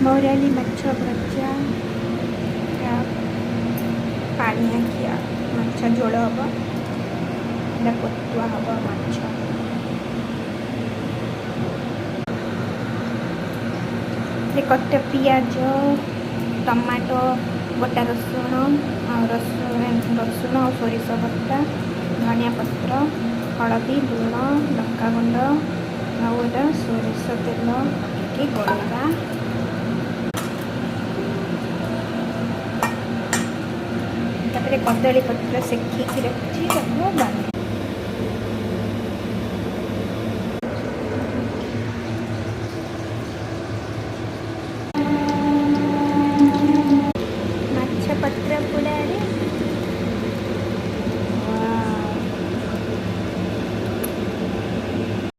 मौराली माछ भजा पानिया किया माछ झोल हम पतुआ हम माछ कटे पियाज टमाटो गोटा रसुण रसुण और सोरिष बटा धनिया पत्र हलदी लुण लंका गुंड आउटा सोरिष तेल पकईकि गोलैबा कदली पत्र सेकिकी रखी बांध